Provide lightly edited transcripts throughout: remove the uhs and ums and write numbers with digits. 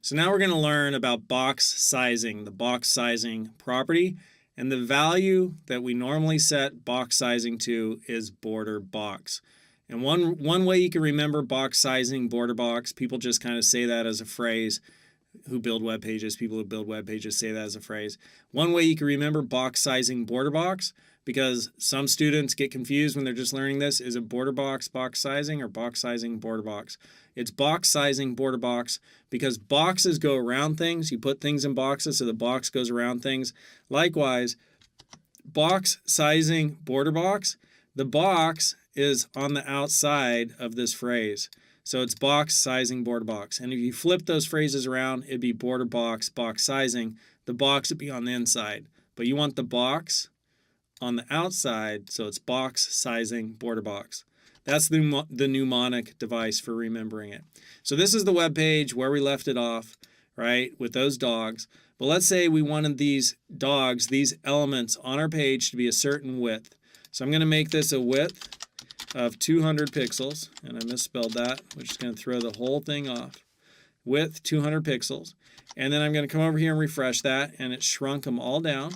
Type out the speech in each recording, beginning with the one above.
So now we're going to learn about box sizing, the box sizing property, and the value that we normally set box sizing to is border box. And one way you can remember box sizing, border box, people just kind of say that as a phrase. Who build web pages, people who build web pages say that as a phrase. One way you can remember box sizing, border box, because some students get confused when they're just learning this. Is it border box, box sizing, or box sizing, border box? It's box sizing, border box, because boxes go around things. You put things in boxes, so the box goes around things. Likewise, box sizing, border box, the box is on the outside of this phrase. So it's box sizing, border box. And if you flip those phrases around, it'd be border box, box sizing. The box would be on the inside. But you want the box on the outside, so it's box sizing, border box. That's the mnemonic device for remembering it. So this is the web page where we left it off, right, with those dogs. But let's say we wanted these dogs, these elements on our page to be a certain width. So I'm going to make this a width of 200 pixels, and I misspelled that, which is going to throw the whole thing off. Width 200 pixels, and then I'm going to come over here and refresh that, and it shrunk them all down.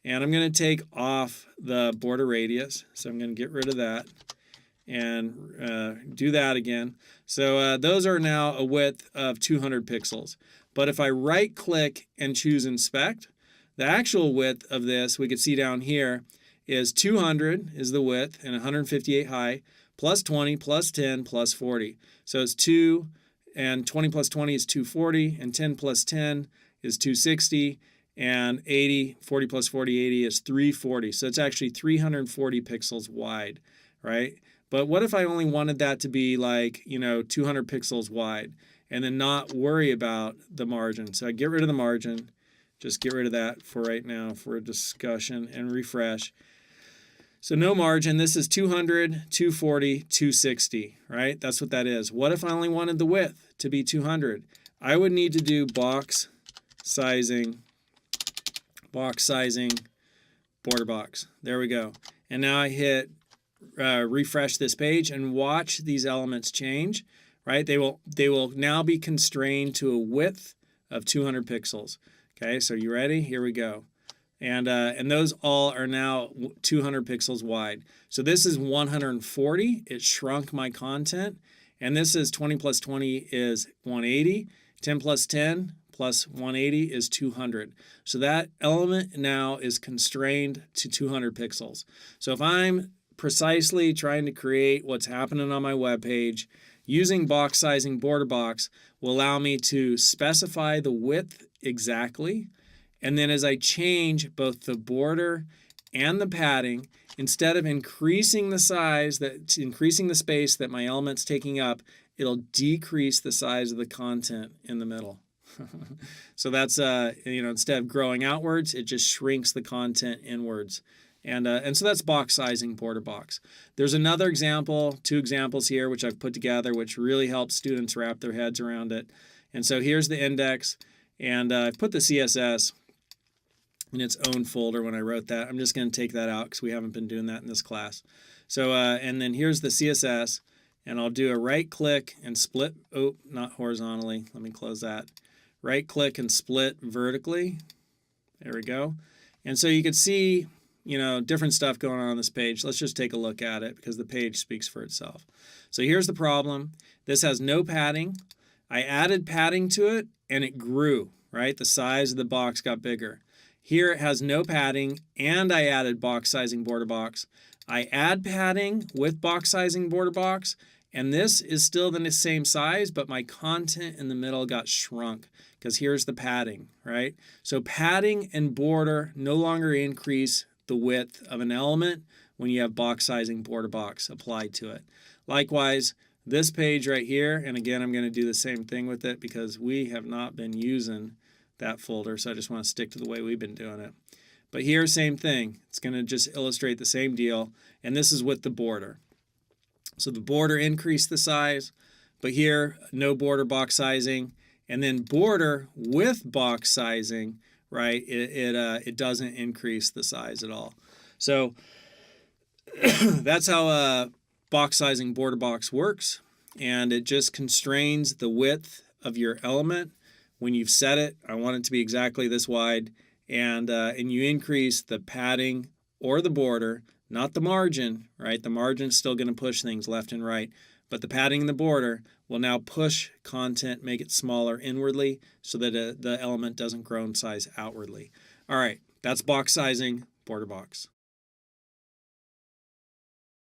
And I'm going to take off the border radius, so I'm going to get rid of that and do that again. So those are now a width of 200 pixels. But if I right click and choose inspect, the actual width of this, we could see down here, is 200 is the width and 158 high, plus 20, plus 10, plus 40. So it's 2, and 20 plus 20 is 240, and 10 plus 10 is 260, and 80, 40 plus 40, 80 is 340. So it's actually 340 pixels wide, right? But what if I only wanted that to be like, 200 pixels wide and then not worry about the margin? So I get rid of the margin, just get rid of that for right now for a discussion, and refresh. So no margin, this is 200, 240, 260, right? That's what that is. What if I only wanted the width to be 200? I would need to do box sizing, border box. There we go. And now I hit refresh this page and watch these elements change, right? They will now be constrained to a width of 200 pixels. Okay, so you ready? Here we go. And those all are now 200 pixels wide. So this is 140. It shrunk my content. And this is 20 plus 20 is 180. 10 plus 10 plus 180 is 200. So that element now is constrained to 200 pixels. So if I'm precisely trying to create what's happening on my web page, using box sizing, border box will allow me to specify the width exactly. And then as I change both the border and the padding, instead of increasing the size, increasing the space that my element's taking up, it'll decrease the size of the content in the middle. So that's, instead of growing outwards, it just shrinks the content inwards. And so that's box sizing, border box. There's another example, 2 examples here, which I've put together, which really helps students wrap their heads around it. And so here's the index, and I've put the CSS in its own folder when I wrote that. I'm just going to take that out because we haven't been doing that in this class. So, and then here's the CSS, and I'll do a right click and split, not horizontally, let me close that. Right click and split vertically. There we go. And so you can see, different stuff going on this page. Let's just take a look at it because the page speaks for itself. So here's the problem. This has no padding. I added padding to it and it grew, right? The size of the box got bigger. Here it has no padding and I added box sizing, border box. I add padding with box sizing, border box, and this is still the same size, but my content in the middle got shrunk because here's the padding, right? So padding and border no longer increase the width of an element when you have box sizing, border box applied to it. Likewise, this page right here, and again, I'm going to do the same thing with it because we have not been using that folder, so I just want to stick to the way we've been doing it. But here, same thing. It's going to just illustrate the same deal, and this is with the border. So the border increased the size, but here, no border box sizing, and then border with box sizing, right? It doesn't increase the size at all. So that's how box sizing, border box works, and it just constrains the width of your element when you've set it, I want it to be exactly this wide, and you increase the padding or the border, not the margin, right? The margin's still going to push things left and right, but the padding and the border will now push content, make it smaller inwardly so that the element doesn't grow in size outwardly. All right, that's box sizing, border box.